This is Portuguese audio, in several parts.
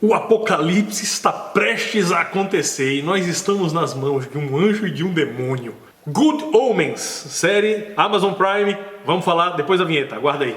O apocalipse está prestes a acontecer e nós estamos nas mãos de um anjo e de um demônio. Good Omens, série Amazon Prime. Vamos falar depois da vinheta, aguarda aí.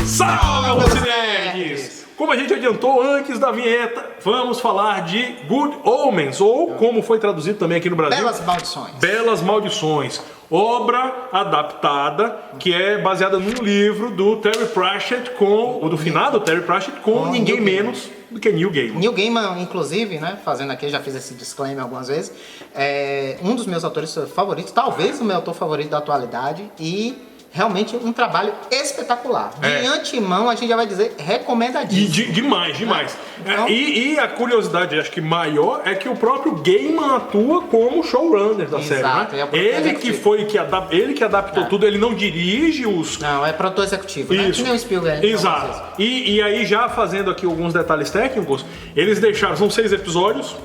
Salve, Alocinerds! Como a gente adiantou antes da vinheta, vamos falar de Good Omens, ou como foi traduzido também aqui no Brasil, Belas Maldições. Belas Maldições. Obra adaptada, que é baseada num livro do Terry Pratchett, do finado Terry Pratchett, com ninguém menos do que Neil Gaiman. Neil Gaiman, inclusive, né, fazendo aqui, já fiz esse disclaimer algumas vezes, é um dos meus autores favoritos, talvez o meu autor favorito da atualidade, e realmente um trabalho espetacular. De antemão, a gente já vai dizer recomendadíssimo. Demais. Então, E a curiosidade, acho que maior, é que o próprio Gaiman atua como showrunner da série, né? Ele que adaptou tudo, ele não dirige os... Não, é produtor executivo, né? Que nem o Spielberg. Exato. E aí, já fazendo aqui alguns detalhes técnicos, eles deixaram, são 6 episódios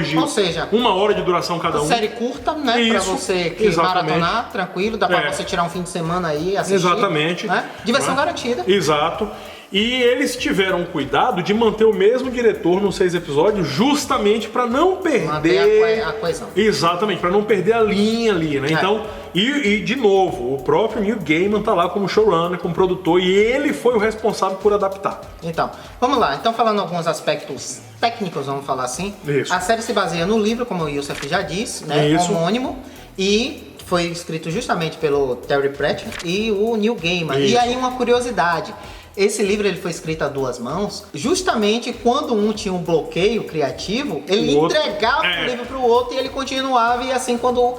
de ou seja, 1 hora de duração cada um. Série curta, né? Pra você que maratonar, tranquilo, dá pra você tirar um fim de semana aí, assistir. Exatamente. Né? Diversão garantida. Exato. E eles tiveram cuidado de manter o mesmo diretor nos 6 episódios, justamente para não perder manter a coesão. Exatamente, para não perder a linha ali, né? Então, e de novo, o próprio Neil Gaiman tá lá como showrunner, como produtor, e ele foi o responsável por adaptar. Então, vamos lá. Então, falando alguns aspectos técnicos, vamos falar assim. Isso. A série se baseia no livro, como o Youssef já disse, né? Homônimo, e foi escrito justamente pelo Terry Pratchett e o Neil Gaiman. Isso. E aí uma curiosidade. Esse livro ele foi escrito a 2 mãos, justamente quando um tinha um bloqueio criativo, ele entregava o livro para o outro e ele continuava, e assim quando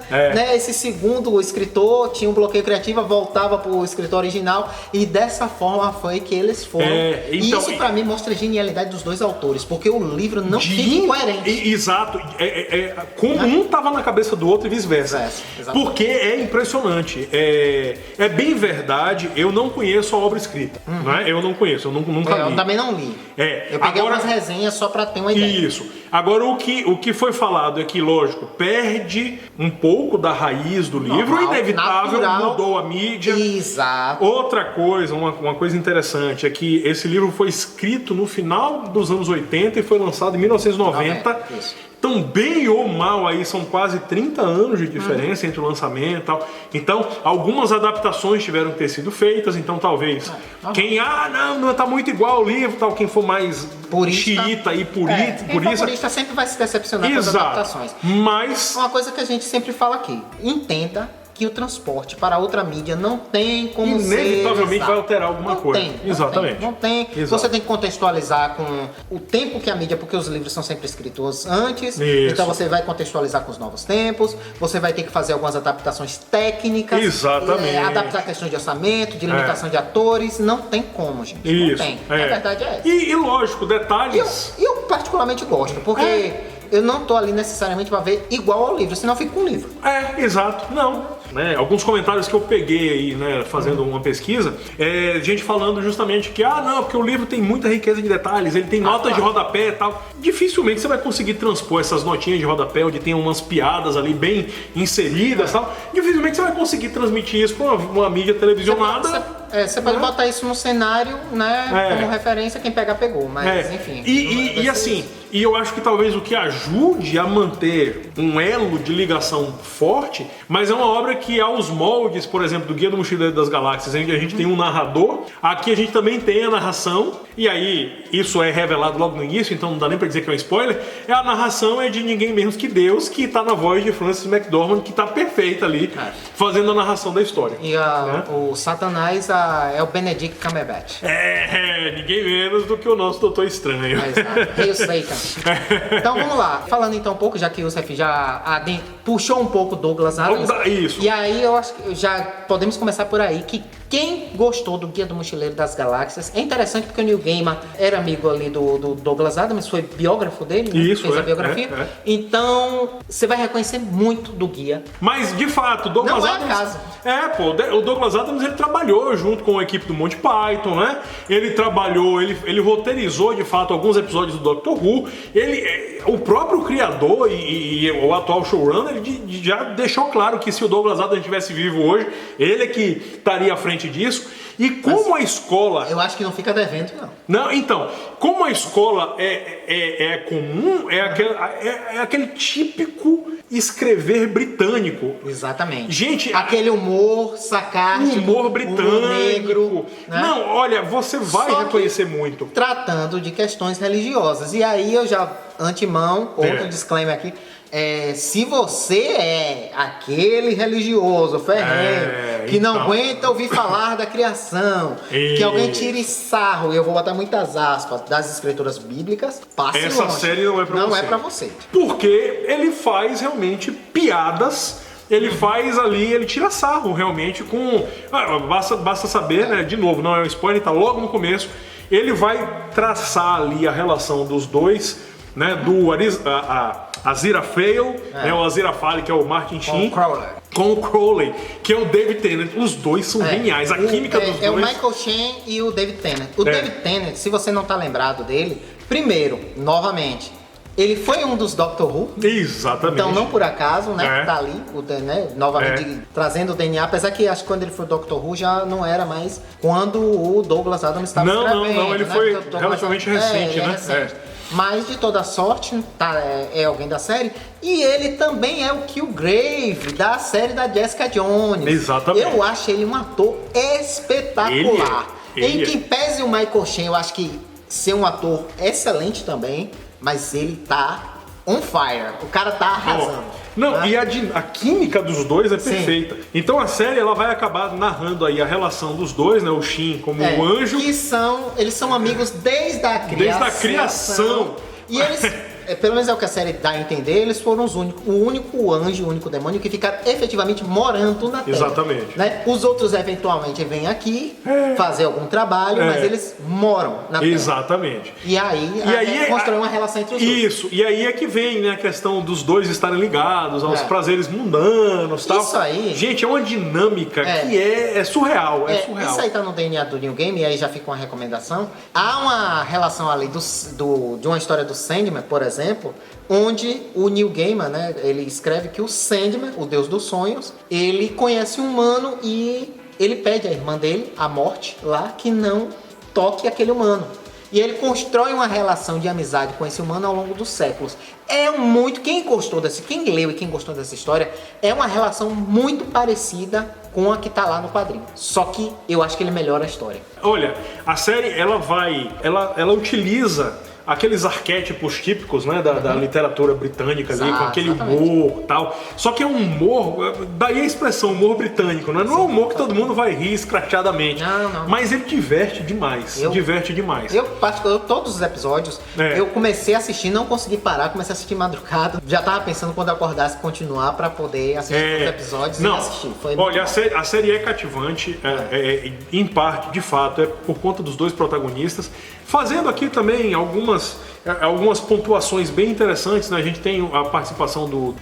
esse segundo escritor tinha um bloqueio criativo, voltava para o escritor original, e dessa forma foi que eles foram. Então, e isso para mim mostra a genialidade dos 2 autores, porque o livro não fica incoerente. Exato, como um estava na cabeça do outro e vice-versa. Porque é impressionante, é bem verdade, eu não conheço a obra escrita, não é? Eu não conheço, eu nunca li. Eu também não li. Eu peguei algumas resenhas só pra ter uma ideia. Isso. Agora, o que foi falado é que, lógico, perde um pouco da raiz do livro, inevitável, mudou a mídia. Exato. Outra coisa, uma coisa interessante, é que esse livro foi escrito no final dos anos 80 e foi lançado em 1990. Isso. Então, bem ou mal, aí são quase 30 anos de diferença entre o lançamento e tal. Então, algumas adaptações tiveram que ter sido feitas. Então, talvez quem, não tá muito igual ao livro, tal, quem for mais xiita e purista sempre vai se decepcionar com as adaptações. Mas uma coisa que a gente sempre fala aqui, entenda que o transporte para outra mídia não tem como inevitavelmente vai alterar alguma coisa. Não tem. Você tem que contextualizar com o tempo que a mídia, porque os livros são sempre escritos antes. Isso. Então você vai contextualizar com os novos tempos. Você vai ter que fazer algumas adaptações técnicas. Exatamente. Adaptar questões de orçamento, de limitação de atores. Não tem como, gente. Isso. Não tem. A verdade é essa. E lógico, detalhes. Eu particularmente gosto, porque eu não tô ali necessariamente para ver igual ao livro, senão eu fico com o livro. Exato. Não. Alguns comentários que eu peguei aí, né, fazendo uma pesquisa, gente falando justamente que, porque o livro tem muita riqueza de detalhes, ele tem notas de rodapé e tal. Dificilmente você vai conseguir transpor essas notinhas de rodapé, onde tem umas piadas ali bem inseridas e tal. Dificilmente você vai conseguir transmitir isso com uma mídia televisionada. Você pode botar isso no cenário, né, como referência, quem pegar pegou, mas enfim. E assim, e eu acho que talvez o que ajude a manter um elo de ligação forte, mas é uma obra que aos moldes, por exemplo, do Guia do Mochileiro das Galáxias, em que a gente tem um narrador, aqui a gente também tem a narração, e aí isso é revelado logo no início, então não dá nem pra dizer que é um spoiler, a narração é de ninguém menos que Deus, que tá na voz de Frances McDormand, que tá perfeita ali, fazendo a narração da história. E o Satanás é o Benedict Cumberbatch. Ninguém menos do que o nosso Doutor Estranho. Hail Satan. Então vamos lá, falando então um pouco, já que o Youssef já puxou um pouco Douglas Adams. Isso. E aí eu acho que já podemos começar por aí, que Quem gostou do Guia do Mochileiro das Galáxias, é interessante porque o Neil Gaiman era amigo ali do Douglas Adams, foi biógrafo dele, né? Isso, fez a biografia. Então, você vai reconhecer muito do guia. Mas, de fato, o Douglas Não é Adams... acaso. O Douglas Adams, ele trabalhou junto com a equipe do Monty Python, né? Ele trabalhou, ele roteirizou, de fato, alguns episódios do Doctor Who. O próprio criador e o atual showrunner, ele já deixou claro que se o Douglas Adams estivesse vivo hoje, ele é que estaria à frente disso. E como a escola... Eu acho que não fica devendo, não. Não, então, como a escola é comum, é aquele típico escrever britânico. Exatamente. Gente, aquele humor sarcástico, humor britânico. Humor negro. Né? Não, olha, você vai reconhecer muito. Tratando de questões religiosas. E aí eu já, antemão, outro disclaimer aqui. Se você é aquele religioso ferrenho que não aguenta ouvir falar da criação, que alguém tire sarro, e eu vou botar muitas aspas, das escrituras bíblicas, passe longe. Essa série não é pra você. Não é pra você. Porque ele faz realmente piadas. Ele faz ali, ele tira sarro realmente com... Basta saber, né? De novo, não é um spoiler, tá logo no começo. Ele vai traçar ali a relação dos dois, né? Do Aziraphale, né, o Aziraphale, que é o Martin Sheen, com o Crowley, que é o David Tennant. Os dois são geniais, a química dos dois. É o Michael Sheen e o David Tennant. O David Tennant, se você não tá lembrado dele, primeiro, novamente, ele foi um dos Doctor Who. Exatamente. Então, não por acaso, né, que tá ali, novamente trazendo o DNA, apesar que acho que quando ele foi Doctor Who já não era mais quando o Douglas Adams estava escrevendo. Não, ele foi relativamente recente, né? Recente. Mas de toda sorte, é alguém da série. E ele também é o Kilgrave da série da Jessica Jones. Exatamente. Eu acho ele um ator espetacular. Em que pese o Michael Sheen, eu acho que ser um ator excelente também, mas ele tá on fire. O cara tá arrasando. Não, e a química dos dois é perfeita. Então a série ela vai acabar narrando aí a relação dos dois, né? O Sheen como o anjo. Eles são amigos desde a criação. Desde a criação. E eles, pelo menos é o que a série dá a entender, eles foram o único anjo, o único demônio que ficaram efetivamente morando na Terra. Exatamente. Né? Os outros eventualmente vêm aqui fazer algum trabalho, mas eles moram na Terra. Exatamente. E aí constrói uma relação entre os dois. Isso, e aí é que vem, né, a questão dos dois estarem ligados aos prazeres mundanos e tal. Isso aí. Gente, é uma dinâmica que é surreal, surreal. Isso aí tá no DNA do Neil Gaiman, e aí já fica uma recomendação. Há uma relação ali de uma história do Sandman, por exemplo, onde o Neil Gaiman, né, ele escreve que o Sandman, o deus dos sonhos, ele conhece um humano e ele pede à irmã dele, a morte, lá, que não toque aquele humano. E ele constrói uma relação de amizade com esse humano ao longo dos séculos. Quem leu e quem gostou dessa história, é uma relação muito parecida com a que tá lá no quadrinho. Só que eu acho que ele melhora a história. Olha, a série, ela utiliza aqueles arquétipos típicos, né, da literatura britânica ali, com aquele humor e tal. Só que é um humor, daí a expressão humor britânico, né? Não é um humor que todo mundo vai rir escrachadamente. Não. Mas ele diverte demais. Todos os episódios, eu comecei a assistir, não consegui parar, comecei a assistir madrugada. Já tava pensando quando eu acordasse continuar pra poder assistir os episódios e assistir. Olha, a série é cativante, em parte, de fato, é por conta dos dois protagonistas. Fazendo aqui também algumas pontuações bem interessantes, né? A gente tem a participação do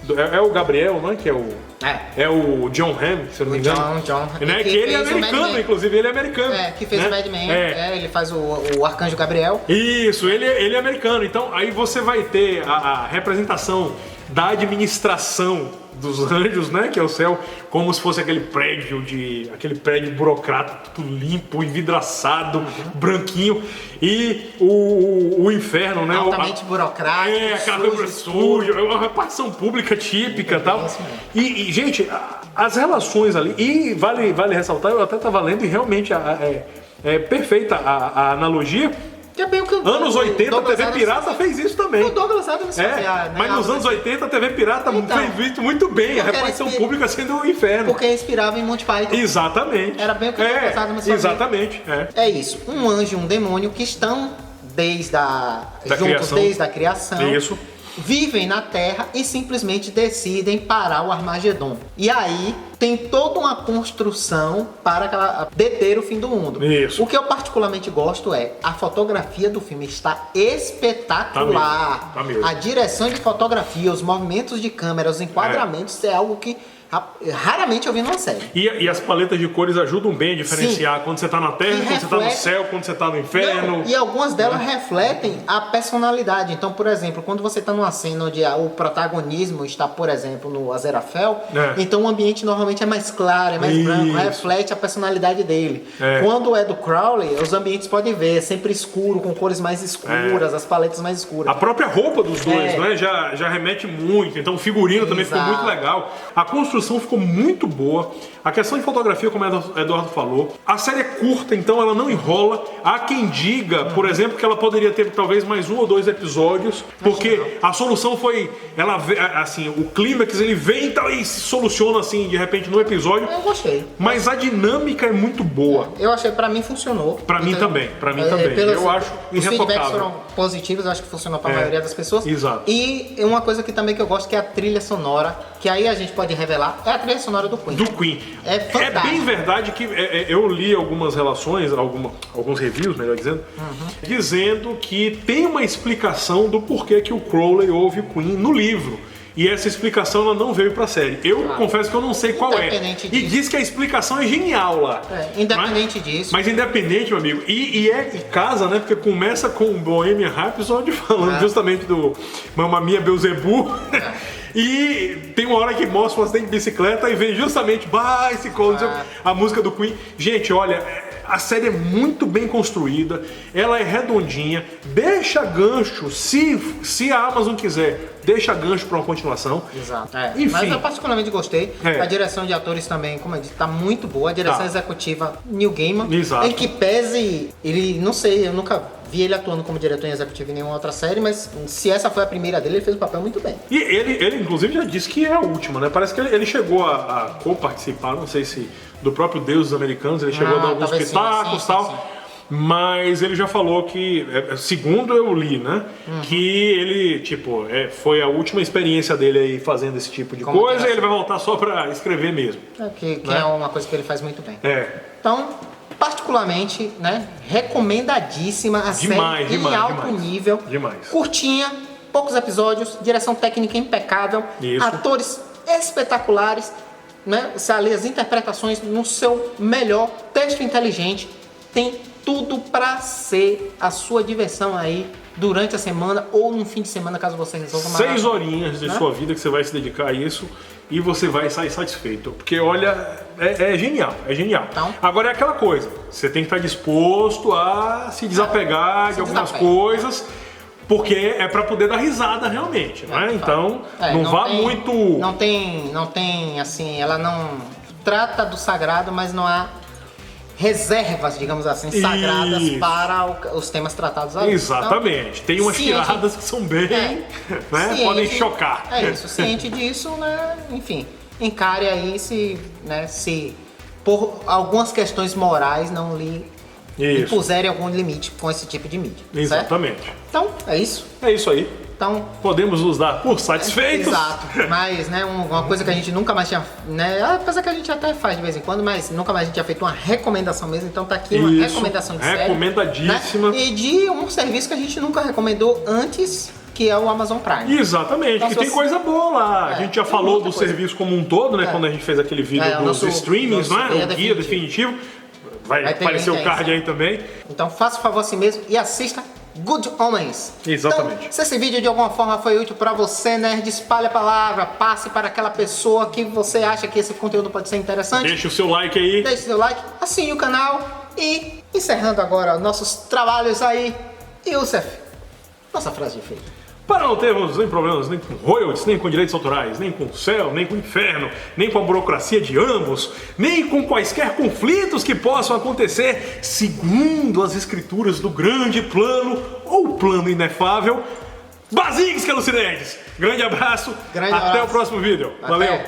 o Gabriel, né? Que é o John Hamm, se eu não me engano. John. Né? Que ele é americano, inclusive, ele é americano. Que fez o Mad Men. Ele faz o Arcanjo Gabriel. Isso, ele é americano. Então aí você vai ter a representação da administração dos anjos, né, que é o céu, como se fosse aquele prédio burocrata, tudo limpo, envidraçado, branquinho, e o inferno, né, altamente burocrático, aquela coisa suja, é uma repartição pública típica, tal. E gente, as relações ali, e vale ressaltar, eu até estava lendo e realmente é perfeita a analogia. Que é bem o que anos 80, a TV Pirata fez isso também. O Douglas Adams fazia, mas nos anos 80 a TV Pirata fez visto muito bem, a repartição pública sendo o inferno. Porque inspirava em Monty Python. Exatamente. Era bem o que o Douglas Adams fazia. Exatamente. É isso, um anjo e um demônio que estão desde a criação. Isso. vivem na Terra e simplesmente decidem parar o Armagedon. E aí tem toda uma construção para deter o fim do mundo. Isso. O que eu particularmente gosto é a fotografia do filme está espetacular. Tá mesmo. A direção de fotografia, os movimentos de câmera, os enquadramentos é algo que raramente eu vi numa série. E as paletas de cores ajudam bem a diferenciar quando você tá na Terra, quando você tá no céu, quando você tá no inferno. Não, e algumas delas refletem a personalidade. Então, por exemplo, quando você tá numa cena onde o protagonismo está, por exemplo, no Aziraphale, então o ambiente normalmente é mais claro, é mais branco, reflete a personalidade dele. Quando é do Crowley, os ambientes podem ver, é sempre escuro, com cores mais escuras, as paletas mais escuras. A própria roupa dos dois, né, já remete muito. Então o figurino também ficou muito legal. A construção ficou muito boa. A questão de fotografia, como o Eduardo falou, a série é curta, então ela não enrola. Há quem diga, por exemplo, que ela poderia ter talvez mais 1 ou 2 episódios, porque a solução foi, ela assim, o clímax ele vem e se soluciona assim de repente no episódio. Eu gostei. Mas a dinâmica é muito boa. Eu achei, pra mim funcionou. Pra mim também. Eu acho irretocável. Os feedbacks foram positivos, eu acho que funcionou pra maioria das pessoas. Exato. E uma coisa que também que eu gosto, que é a trilha sonora, que aí a gente pode revelar, é a trilha sonora do Queen. Do Queen. É fantástico. É bem verdade que eu li algumas relações, alguns reviews, melhor dizendo, dizendo que tem uma explicação do porquê que o Crowley ouve o Queen no livro. E essa explicação ela não veio pra série. Eu confesso que eu não sei qual é. E diz que a explicação é genial lá. Independente disso. Mas independente, meu amigo. E casa, né? Porque começa com o Bohemian Rhapsody falando justamente do Mamma Mia Beelzebub. E tem uma hora que mostra um acidente de bicicleta e vem justamente Bicycle, a música do Queen. Gente, olha, a série é muito bem construída, ela é redondinha, deixa gancho, se a Amazon quiser, deixa gancho para uma continuação. Exato. Enfim. Mas eu particularmente gostei. A direção de atores também, como eu disse, tá muito boa. A direção executiva, Neil Gaiman. Exato. Em que pese, ele, não sei, eu nunca vi ele atuando como diretor executivo em nenhuma outra série, mas se essa foi a primeira dele, ele fez o papel muito bem. E ele inclusive já disse que é a última, né? Parece que ele chegou a co-participar, não sei se do próprio Deus dos Americanos, ele chegou a dar alguns pitacos e tal. Sim. Mas ele já falou que, segundo eu li, né? Que ele, tipo, foi a última experiência dele aí fazendo esse tipo de coisa e ele vai voltar só pra escrever mesmo. Que é uma coisa que ele faz muito bem. Então, particularmente, né? Recomendadíssima a série em alto nível. Curtinha, poucos episódios, direção técnica impecável, atores espetaculares, né? Ali as interpretações no seu melhor, texto inteligente, tem tudo para ser a sua diversão aí durante a semana ou no fim de semana, caso você resolva 6 horinhas de sua vida que você vai se dedicar a isso e você vai sair satisfeito. Porque, olha, é genial, é genial. Então, agora é aquela coisa, você tem que estar disposto a se desapegar de algumas coisas, porque é para poder dar risada realmente, né? Então, não vá muito... Não tem, assim, ela não trata do sagrado, mas não há reservas, digamos assim, sagradas para os temas tratados ali. Exatamente. Então, tem umas tiradas que são bem, né? Podem chocar. É isso, ciente disso, né? Enfim, encare aí se por algumas questões morais não lhe impuserem algum limite com esse tipo de mídia. Exatamente. Certo? Então, é isso. É isso aí. Então, podemos nos dar por satisfeitos. Exato. Mas, né, uma coisa que a gente nunca mais tinha, né, apesar que a gente até faz de vez em quando, mas nunca mais a gente tinha feito uma recomendação mesmo. Então tá aqui uma recomendação de série. Recomendadíssima. Né, e de um serviço que a gente nunca recomendou antes, que é o Amazon Prime. Exatamente, então, que tem coisa boa lá. A gente já falou do serviço como um todo, né, quando a gente fez aquele vídeo dos streamings, né, o guia definitivo. Vai aparecer o card aí também. Então faça o favor a si mesmo e assista Good Omens. Exatamente. Então, se esse vídeo de alguma forma foi útil para você, nerd, espalhe a palavra, passe para aquela pessoa que você acha que esse conteúdo pode ser interessante. Deixe o seu like aí. Deixe o seu like, assine o canal e, encerrando agora nossos trabalhos aí, Youssef, nossa frase de efeito. Para não termos nem problemas nem com royalties, nem com direitos autorais, nem com o céu, nem com o inferno, nem com a burocracia de ambos, nem com quaisquer conflitos que possam acontecer, segundo as escrituras do grande plano ou plano inefável, Basílios Calucinedes. Grande abraço, até o próximo vídeo. Valeu!